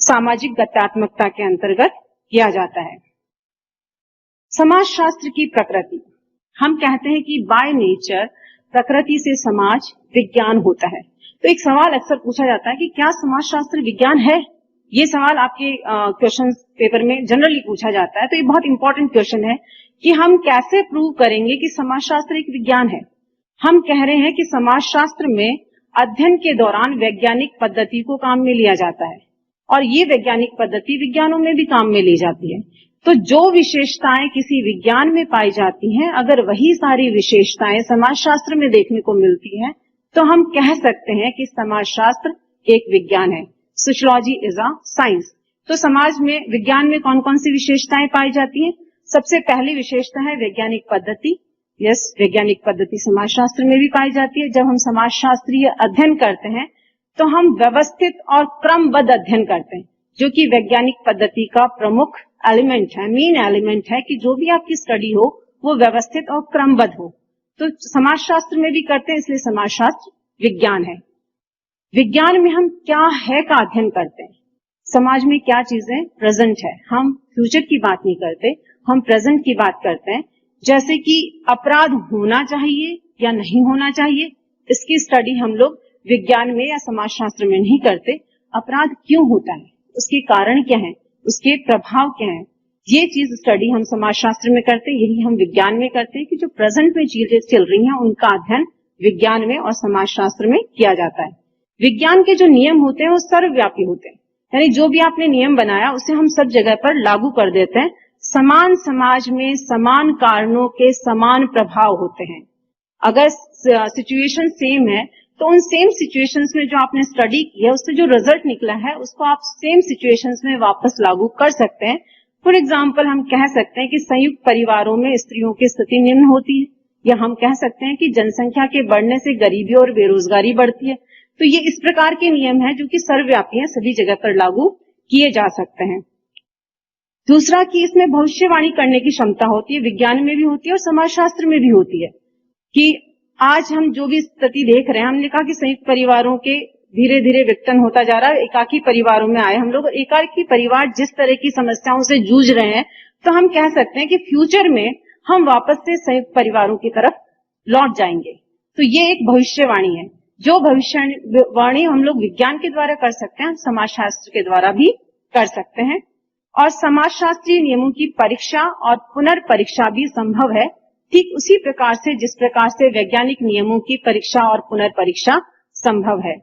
सामाजिक गत्यात्मकता के अंतर्गत किया जाता है। समाजशास्त्र की प्रकृति, हम कहते हैं कि बाय नेचर प्रकृति से समाज विज्ञान होता है। तो एक सवाल अक्सर पूछा जाता है कि क्या समाजशास्त्र विज्ञान है? ये सवाल आपके क्वेश्चन पेपर में जनरली पूछा जाता है। तो ये बहुत इंपॉर्टेंट क्वेश्चन है कि हम कैसे प्रूव करेंगे कि समाजशास्त्र एक विज्ञान है। हम कह रहे हैं कि समाजशास्त्र में अध्ययन के दौरान वैज्ञानिक पद्धति को काम में लिया जाता है और ये वैज्ञानिक पद्धति विज्ञानों में भी काम में ली जाती है। तो जो विशेषताएं किसी विज्ञान में पाई जाती हैं, अगर वही सारी विशेषताएं समाजशास्त्र में देखने को मिलती हैं, तो हम कह सकते हैं कि समाजशास्त्र एक विज्ञान है। Sociology is a science. तो समाज में, विज्ञान में कौन कौन सी विशेषताएं पाई जाती हैं? सबसे पहली विशेषता है वैज्ञानिक पद्धति। यस, वैज्ञानिक पद्धति समाजशास्त्र में भी पाई जाती है। जब हम समाजशास्त्रीय अध्ययन करते हैं तो हम व्यवस्थित और क्रमबद्ध अध्ययन करते हैं, जो कि वैज्ञानिक पद्धति का प्रमुख एलिमेंट है, मेन एलिमेंट है कि जो भी आपकी स्टडी हो वो व्यवस्थित और क्रमबद्ध हो। तो समाजशास्त्र में भी करते हैं, इसलिए समाजशास्त्र विज्ञान है। विज्ञान में हम क्या है का अध्ययन करते हैं। समाज में क्या चीजें प्रेजेंट है, हम फ्यूचर की बात नहीं करते, हम प्रेजेंट की बात करते हैं। जैसे कि अपराध होना चाहिए या नहीं होना चाहिए, इसकी स्टडी हम लोग विज्ञान में या समाजशास्त्र में नहीं करते। अपराध क्यों होता है, उसके कारण क्या है, उसके प्रभाव क्या है, ये चीज स्टडी हम समाजशास्त्र में करते हैं। यही हम विज्ञान में करते हैं कि जो प्रेजेंट में चीजें चल रही हैं उनका अध्ययन विज्ञान में और समाजशास्त्र में किया जाता है। विज्ञान के जो नियम होते हैं वो सर्वव्यापी होते हैं, यानी जो भी आपने नियम बनाया उसे हम सब जगह पर लागू कर देते हैं। समान समाज में समान कारणों के समान प्रभाव होते हैं। अगर सिचुएशन सेम है तो उन सेम सिचुएशंस में जो आपने स्टडी की है उससे जो रिजल्ट निकला है उसको आप सेम सिचुएशंस में वापस लागू कर सकते हैं। फॉर एग्जाम्पल हम कह सकते हैं कि संयुक्त परिवारों में स्त्रियों की स्थिति निम्न होती है, या हम कह सकते हैं कि जनसंख्या के बढ़ने से गरीबी और बेरोजगारी बढ़ती है। तो ये इस प्रकार के नियम हैं जो कि सर्वव्यापी हैं, सभी जगह पर लागू किए जा सकते हैं। दूसरा कि इसमें भविष्यवाणी करने की क्षमता होती है, विज्ञान में भी होती है और समाजशास्त्र में भी होती है। कि आज हम जो भी स्थिति देख रहे हैं, हमने कहा कि संयुक्त परिवारों के धीरे धीरे विघटन होता जा रहा है, एकाकी परिवारों में आए हम लोग। एकाकी परिवार जिस तरह की समस्याओं से जूझ रहे हैं, तो हम कह सकते हैं कि फ्यूचर में हम वापस से संयुक्त परिवारों की तरफ लौट जाएंगे। तो ये एक भविष्यवाणी है। जो भविष्यवाणी हम लोग विज्ञान के द्वारा कर सकते हैं, हम समाजशास्त्र के द्वारा भी कर सकते हैं। और समाजशास्त्रीय नियमों की परीक्षा और पुनर्परीक्षा भी संभव है, ठीक उसी प्रकार से जिस प्रकार से वैज्ञानिक नियमों की परीक्षा और पुनर्परीक्षा संभव है।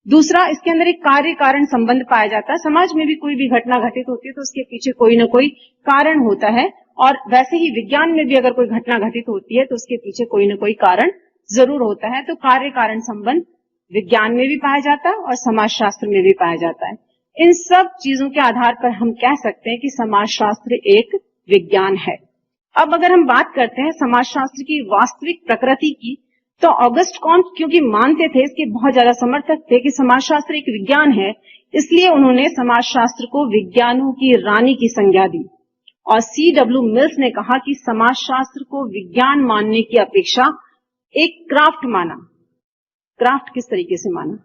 दूसरा, इसके अंदर एक कार्य कारण संबंध पाया जाता है। समाज में भी कोई भी घटना घटित होती है तो उसके पीछे कोई न कोई कारण होता है, और वैसे ही विज्ञान में भी अगर कोई घटना घटित होती है तो उसके पीछे कोई न कोई कारण जरूर होता है। तो कार्य कारण संबंध विज्ञान में भी पाया जाता है और समाजशास्त्र में भी पाया जाता है। इन सब चीजों के आधार पर हम कह सकते हैं कि समाजशास्त्र एक विज्ञान है। अब अगर हम बात करते हैं समाजशास्त्र की वास्तविक प्रकृति की, तो ऑगस्ट कॉम्ट क्योंकि मानते थे, इसके बहुत ज्यादा समर्थक थे कि समाजशास्त्र एक विज्ञान है, इसलिए उन्होंने समाजशास्त्र को विज्ञानों की रानी की संज्ञा दी। और C.W. मिल्स ने कहा कि समाजशास्त्र को विज्ञान मानने की अपेक्षा एक क्राफ्ट माना। क्राफ्ट किस तरीके से माना?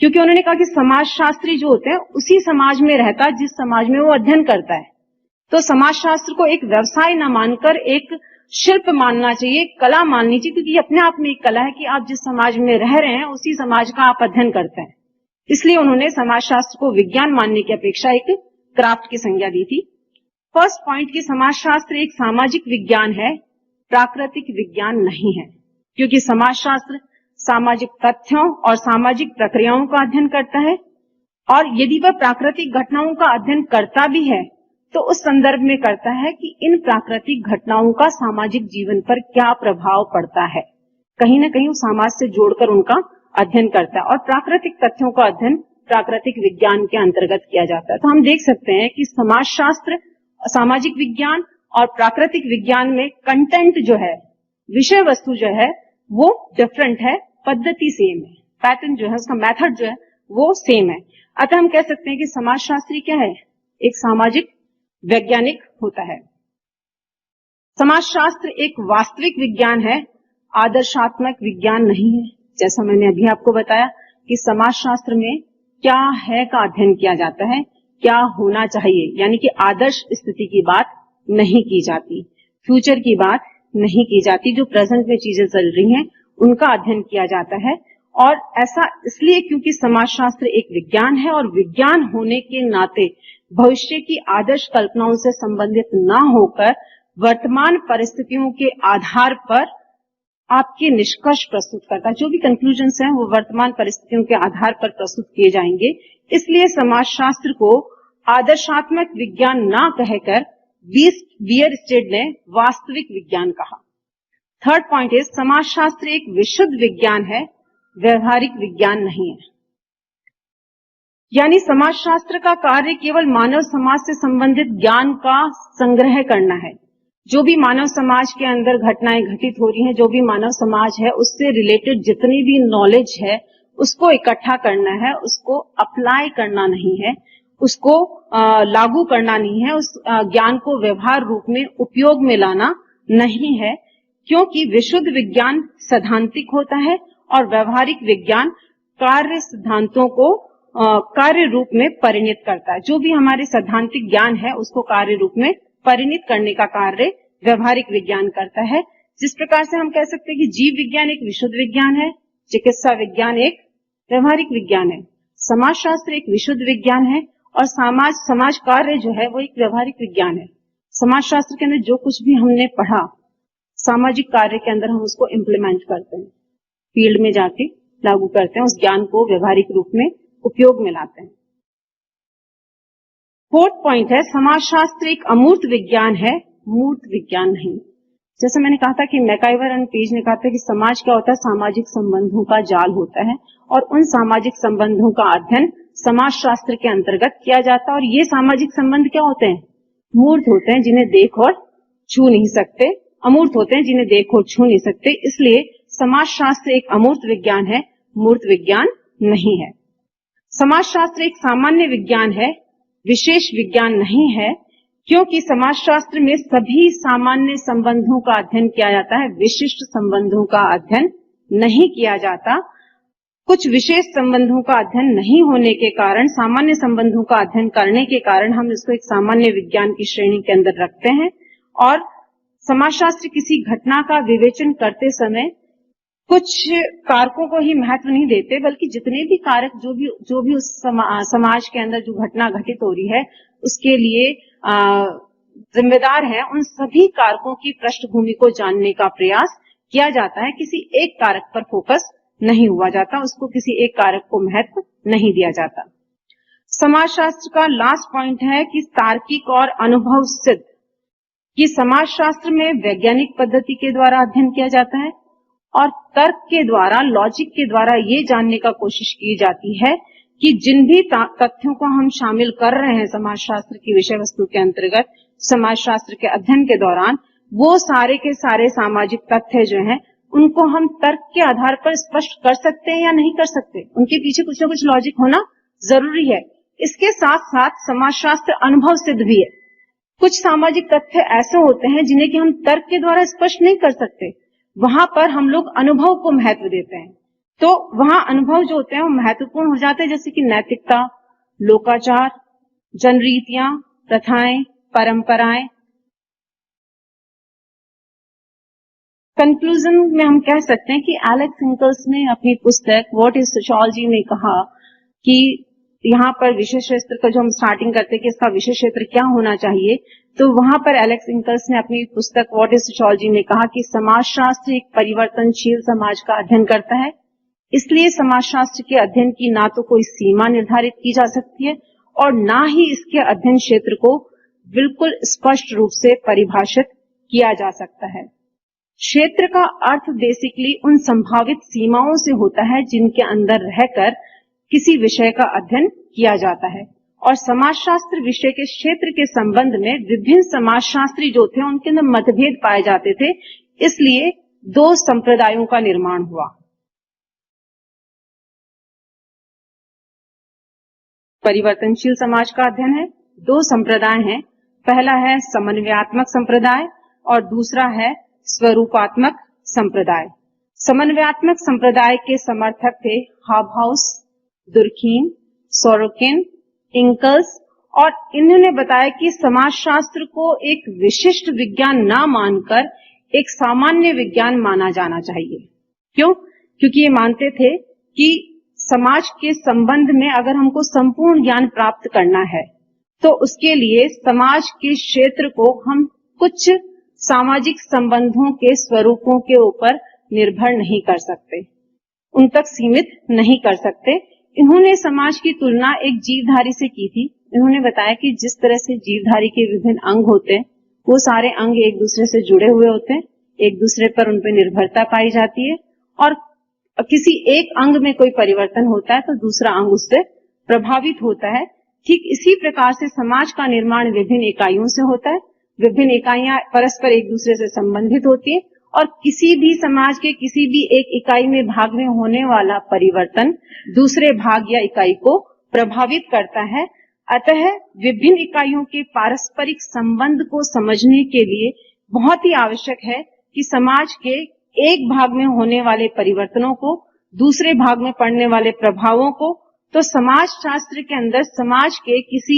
क्योंकि उन्होंने कहा कि समाजशास्त्री जो होते हैं उसी समाज में रहता है जिस समाज में वो अध्ययन करता है। तो समाजशास्त्र को एक व्यवसाय न मानकर एक शिल्प मानना चाहिए, कला माननी चाहिए, क्योंकि अपने आप में एक कला है कि आप जिस समाज में रह रहे हैं उसी समाज का आप अध्ययन करते हैं। इसलिए उन्होंने समाजशास्त्र को विज्ञान मानने की अपेक्षा एक क्राफ्ट की संज्ञा दी थी। फर्स्ट पॉइंट कि समाजशास्त्र एक सामाजिक विज्ञान है, प्राकृतिक विज्ञान नहीं है, क्योंकि समाजशास्त्र सामाजिक तथ्यों और सामाजिक प्रक्रियाओं का अध्ययन करता है, और यदि वह प्राकृतिक घटनाओं का अध्ययन करता भी है तो उस संदर्भ में करता है कि इन प्राकृतिक घटनाओं का सामाजिक जीवन पर क्या प्रभाव पड़ता है। कहीं न कहीं वो समाज से जोड़कर उनका अध्ययन करता है, और प्राकृतिक तथ्यों का अध्ययन प्राकृतिक विज्ञान के अंतर्गत किया जाता है। तो हम देख सकते हैं कि समाजशास्त्र, सामाजिक विज्ञान और प्राकृतिक विज्ञान में कंटेंट जो है, विषय वस्तु जो है वो डिफरेंट है, पद्धति सेम है, पैटर्न जो है, उसका मेथड जो है वो सेम है। अतः हम कह सकते हैं कि समाजशास्त्री क्या है? एक सामाजिक वैज्ञानिक होता है। समाजशास्त्र एक वास्तविक विज्ञान है, आदर्शात्मक विज्ञान नहीं है। जैसा मैंने अभी आपको बताया कि समाजशास्त्र में क्या है का अध्ययन किया जाता है, क्या होना चाहिए, यानी कि आदर्श स्थिति की बात नहीं की जाती, फ्यूचर की बात नहीं की जाती। जो प्रेजेंट में चीजें चल रही हैं उनका अध्ययन किया जाता है। और ऐसा इसलिए क्योंकि समाजशास्त्र एक विज्ञान है और विज्ञान होने के नाते भविष्य की आदर्श कल्पनाओं से संबंधित ना होकर वर्तमान परिस्थितियों के आधार पर आपके निष्कर्ष प्रस्तुत करता है। जो भी कंक्लूजन्स हैं वो वर्तमान परिस्थितियों के आधार पर प्रस्तुत किए जाएंगे। इसलिए समाजशास्त्र को आदर्शात्मक विज्ञान ना कहकर बियरस्टेड ने वास्तविक विज्ञान कहा। थर्ड पॉइंट है, समाजशास्त्र एक विशुद्ध विज्ञान है, व्यवहारिक विज्ञान नहीं है। यानी समाजशास्त्र का कार्य केवल मानव समाज से संबंधित ज्ञान का संग्रह करना है। जो भी मानव समाज के अंदर घटनाएं घटित हो रही हैं, जो भी मानव समाज है उससे रिलेटेड जितनी भी नॉलेज है उसको इकट्ठा करना है, उसको अप्लाई करना नहीं है, उसको लागू करना नहीं है, उस ज्ञान को व्यवहार रूप में उपयोग में लाना नहीं है। क्योंकि विशुद्ध विज्ञान सैद्धांतिक होता है और व्यवहारिक विज्ञान कार्य सिद्धांतों को कार्य रूप में परिणित करता है। जो भी हमारे सैद्धांतिक ज्ञान है उसको कार्य रूप में परिणित करने का कार्य व्यवहारिक विज्ञान करता है। जिस प्रकार से हम कह सकते हैं कि जीव विज्ञान एक विशुद्ध विज्ञान है, चिकित्सा विज्ञान एक व्यवहारिक विज्ञान है, समाजशास्त्र एक विशुद्ध विज्ञान है और समाज कार्य जो है वो एक व्यवहारिक विज्ञान है। समाजशास्त्र के अंदर जो कुछ भी हमने पढ़ा सामाजिक कार्य के अंदर हम उसको इम्प्लीमेंट करते हैं, फील्ड में जाके लागू करते हैं, उस ज्ञान को व्यवहारिक रूप में उपयोग में लाते हैं। फोर्थ पॉइंट है, समाजशास्त्र एक अमूर्त विज्ञान है, मूर्त विज्ञान नहीं। जैसे मैंने कहा था कि मैकाइवर एंड पेज ने कहा था कि समाज क्या होता है, सामाजिक संबंधों का जाल होता है और उन सामाजिक संबंधों का अध्ययन समाजशास्त्र के अंतर्गत किया जाता है। और ये सामाजिक संबंध क्या होते हैं, मूर्त होते हैं, जिन्हें देख और छू नहीं सकते, अमूर्त होते हैं जिन्हें देख और छू नहीं सकते। इसलिए समाजशास्त्र एक अमूर्त विज्ञान है, मूर्त विज्ञान नहीं है। समाजशास्त्र एक सामान्य विज्ञान है, विशेष विज्ञान नहीं है, क्योंकि समाजशास्त्र में सभी सामान्य संबंधों का अध्ययन किया जाता है, विशिष्ट संबंधों का अध्ययन नहीं किया जाता। कुछ विशेष संबंधों का अध्ययन नहीं होने के कारण, सामान्य संबंधों का अध्ययन करने के कारण हम इसको एक सामान्य विज्ञान की श्रेणी के अंदर रखते हैं। और समाजशास्त्र किसी घटना का विवेचन करते समय कुछ कारकों को ही महत्व नहीं देते, बल्कि जितने भी कारक जो भी उस समाज के अंदर जो घटना घटित हो रही है उसके लिए जिम्मेदार है, उन सभी कारकों की पृष्ठभूमि को जानने का प्रयास किया जाता है। किसी एक कारक पर फोकस नहीं हुआ जाता, उसको किसी एक कारक को महत्व नहीं दिया जाता। समाजशास्त्र का लास्ट पॉइंट है कि तार्किक और अनुभव सिद्ध, कि समाजशास्त्र में वैज्ञानिक पद्धति के द्वारा अध्ययन किया जाता है और तर्क के द्वारा, लॉजिक के द्वारा ये जानने का कोशिश की जाती है कि जिन भी तथ्यों को हम शामिल कर रहे हैं समाजशास्त्र की विषय वस्तु के अंतर्गत, समाजशास्त्र के अध्ययन के दौरान, वो सारे के सारे सामाजिक तथ्य जो हैं उनको हम तर्क के आधार पर स्पष्ट कर सकते हैं या नहीं कर सकते, उनके पीछे कुछ ना कुछ लॉजिक होना जरूरी है। इसके साथ साथ समाजशास्त्र अनुभव सिद्ध भी है। कुछ सामाजिक तथ्य ऐसे होते हैं जिन्हें कि हम तर्क के द्वारा स्पष्ट नहीं कर सकते, वहां पर हम लोग अनुभव को महत्व देते हैं। तो वहां अनुभव जो होते हैं वो महत्वपूर्ण हो जाते हैं, जैसे कि नैतिकता, लोकाचार, जनरीतियां, प्रथाएं, परंपराएं। कंक्लूजन में हम कह सकते हैं कि एलेक्स हिंकल्स ने अपनी पुस्तक व्हाट इज सोशियोलॉजी में कहा कि यहाँ पर विषय क्षेत्र का जो हम स्टार्टिंग करते हैं कि इसका विषय क्षेत्र क्या होना चाहिए, तो वहां पर एलेक्स हिंकल्स ने अपनी पुस्तक व्हाट इज सोशियोलॉजी में कहा कि समाजशास्त्र एक परिवर्तनशील समाज का अध्ययन करता है, इसलिए समाजशास्त्र के अध्ययन की ना तो कोई सीमा निर्धारित की जा सकती है और ना ही इसके अध्ययन क्षेत्र को बिल्कुल स्पष्ट रूप से परिभाषित किया जा सकता है। क्षेत्र का अर्थ बेसिकली उन संभावित सीमाओं से होता है जिनके अंदर रहकर किसी विषय का अध्ययन किया जाता है। और समाजशास्त्र विषय के क्षेत्र के संबंध में विभिन्न समाजशास्त्री जो थे उनके अंदर मतभेद पाए जाते थे, इसलिए दो संप्रदायों का निर्माण हुआ। परिवर्तनशील समाज का अध्ययन है, दो संप्रदाय हैं, पहला है समन्वयात्मक संप्रदाय और दूसरा है स्वरूपात्मक संप्रदाय। समन्वयात्मक संप्रदाय के समर्थक थे हाबहाउस, दुर्खीम, सोरोकिन, इंकल्स, और इन्होंने बताया कि समाजशास्त्र को एक विशिष्ट विज्ञान ना मानकर एक सामान्य विज्ञान माना जाना चाहिए। क्यों? क्योंकि ये मानते थे कि समाज के संबंध में अगर हमको संपूर्ण ज्ञान प्राप्त करना है तो उसके लिए समाज के क्षेत्र को हम कुछ सामाजिक संबंधों के स्वरूपों के ऊपर निर्भर नहीं कर सकते, उन तक सीमित नहीं कर सकते। इन्होंने समाज की तुलना एक जीवधारी से की थी। इन्होंने बताया कि जिस तरह से जीवधारी के विभिन्न अंग होते हैं, वो सारे अंग एक दूसरे से जुड़े हुए होते हैं, एक दूसरे पर उन पर निर्भरता पाई जाती है, और किसी एक अंग में कोई परिवर्तन होता है तो दूसरा अंग उससे प्रभावित होता है। ठीक इसी प्रकार से समाज का निर्माण विभिन्न इकाइयों से होता है। विभिन्न इकाइयां परस्पर एक दूसरे से संबंधित होती है, और किसी भी समाज के किसी भी एक इकाई में भाग में होने वाला परिवर्तन दूसरे भाग या इकाई को प्रभावित करता है। अतः विभिन्न इकाइयों के पारस्परिक संबंध को समझने के लिए बहुत ही आवश्यक है कि समाज के एक भाग में होने वाले परिवर्तनों को, दूसरे भाग में पड़ने वाले प्रभावों को, तो समाज शास्त्र के अंदर समाज के किसी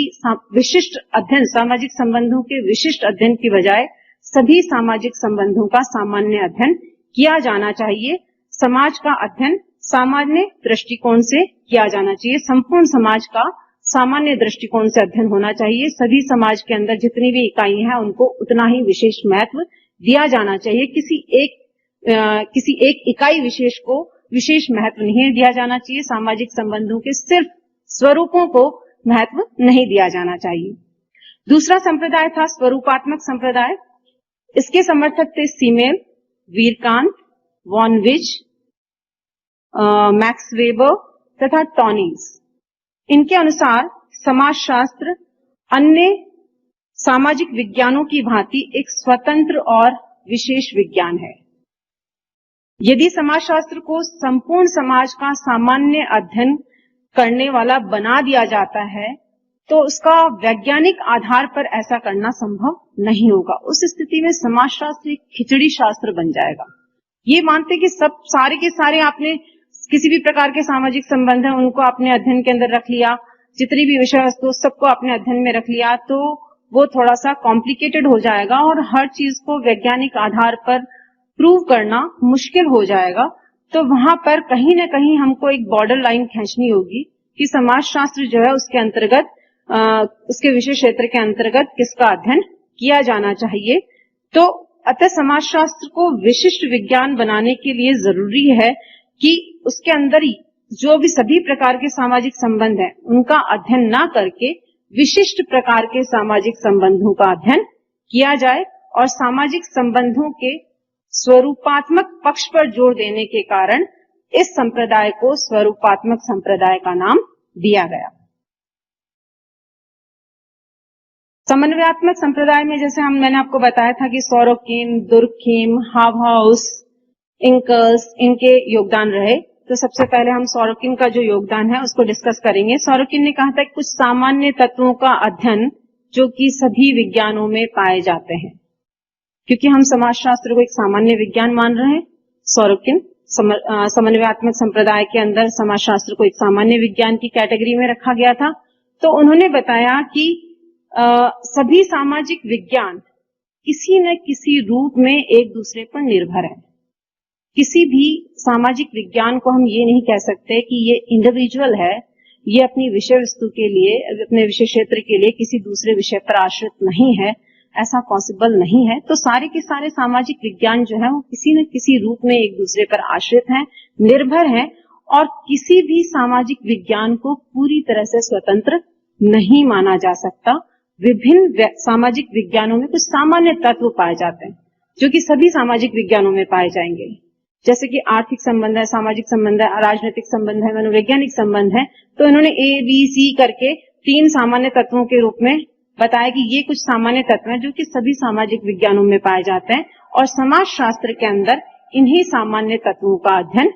विशिष्ट अध्ययन, सामाजिक संबंधों के विशिष्ट अध्ययन की बजाय सभी सामाजिक संबंधों का सामान्य अध्ययन किया जाना चाहिए। समाज का अध्ययन सामान्य दृष्टिकोण से किया जाना चाहिए। संपूर्ण समाज का सामान्य दृष्टिकोण से अध्ययन होना चाहिए। सभी समाज के अंदर जितनी भी इकाई हैं उनको उतना ही विशेष महत्व दिया जाना चाहिए। किसी एक इकाई विशेष को विशेष महत्व नहीं दिया जाना चाहिए। सामाजिक संबंधों के सिर्फ स्वरूपों को महत्व नहीं दिया जाना चाहिए। दूसरा संप्रदाय था स्वरूपात्मक संप्रदाय। इसके समर्थक थे सीमेल, वीरकांत, वॉन विज, मैक्स वेबर तथा टॉनीज। इनके अनुसार समाजशास्त्र अन्य सामाजिक विज्ञानों की भांति एक स्वतंत्र और विशेष विज्ञान है। यदि समाजशास्त्र को संपूर्ण समाज का सामान्य अध्ययन करने वाला बना दिया जाता है तो उसका वैज्ञानिक आधार पर ऐसा करना संभव नहीं होगा। उस स्थिति में समाजशास्त्र एक खिचड़ी शास्त्र बन जाएगा। ये मानते कि सब सारे के सारे आपने किसी भी प्रकार के सामाजिक संबंध है उनको अपने अध्ययन के अंदर रख लिया, जितनी भी विषय वस्तु सबको अपने अध्ययन में रख लिया, तो वो थोड़ा सा कॉम्प्लिकेटेड हो जाएगा और हर चीज को वैज्ञानिक आधार पर प्रूव करना मुश्किल हो जाएगा। तो वहां पर कहीं ना कहीं हमको एक बॉर्डर लाइन खींचनी होगी कि समाजशास्त्र जो है उसके अंतर्गत उसके विषय क्षेत्र के अंतर्गत किसका अध्ययन किया जाना चाहिए। तो अतः समाजशास्त्र को विशिष्ट विज्ञान बनाने के लिए जरूरी है कि उसके अंदर जो भी सभी प्रकार के सामाजिक संबंध हैं उनका अध्ययन ना करके विशिष्ट प्रकार के सामाजिक संबंधों का अध्ययन किया जाए, और सामाजिक संबंधों के स्वरूपात्मक पक्ष पर जोर देने के कारण इस संप्रदाय को स्वरूपात्मक संप्रदाय का नाम दिया गया। समन्वयात्मक संप्रदाय में जैसे मैंने आपको बताया था कि सोरोकिन, दुर्खीम, हावहाउस, इंकल्स, इनके योगदान रहे। तो सबसे पहले हम सोरोकिन का जो योगदान है उसको डिस्कस करेंगे। सोरोकिन ने कहा था कि कुछ सामान्य तत्वों का अध्ययन जो कि सभी विज्ञानों में पाए जाते हैं, क्योंकि हम समाजशास्त्र को एक सामान्य विज्ञान मान रहे हैं। सोरोकिन समन्वयात्मक संप्रदाय के अंदर समाजशास्त्र को एक सामान्य विज्ञान की कैटेगरी में रखा गया था। तो उन्होंने बताया कि सभी सामाजिक विज्ञान किसी न किसी रूप में एक दूसरे पर निर्भर है। किसी भी सामाजिक विज्ञान को हम ये नहीं कह सकते कि ये इंडिविजुअल है, ये अपनी विषय वस्तु के लिए, अपने विषय क्षेत्र के लिए किसी दूसरे विषय पर आश्रित नहीं है, ऐसा पॉसिबल नहीं है। तो सारे के सारे सामाजिक विज्ञान जो है वो किसी न किसी रूप में एक दूसरे पर आश्रित हैं, निर्भर हैं, और किसी भी सामाजिक विज्ञान को पूरी तरह से स्वतंत्र नहीं माना जा सकता। विभिन्न सामाजिक विज्ञानों में कुछ सामान्य तत्व पाए जाते हैं जो कि सभी सामाजिक विज्ञानों में पाए जाएंगे, जैसे कि आर्थिक संबंध है, सामाजिक संबंध है, राजनीतिक संबंध है, मनोवैज्ञानिक संबंध है। तो इन्होंने ABC करके 3 सामान्य तत्वों के रूप में बताया कि ये कुछ सामान्य तत्व हैं जो कि सभी सामाजिक विज्ञानों में पाए जाते हैं, और समाजशास्त्र के अंदर इन्हीं सामान्य तत्वों का अध्ययन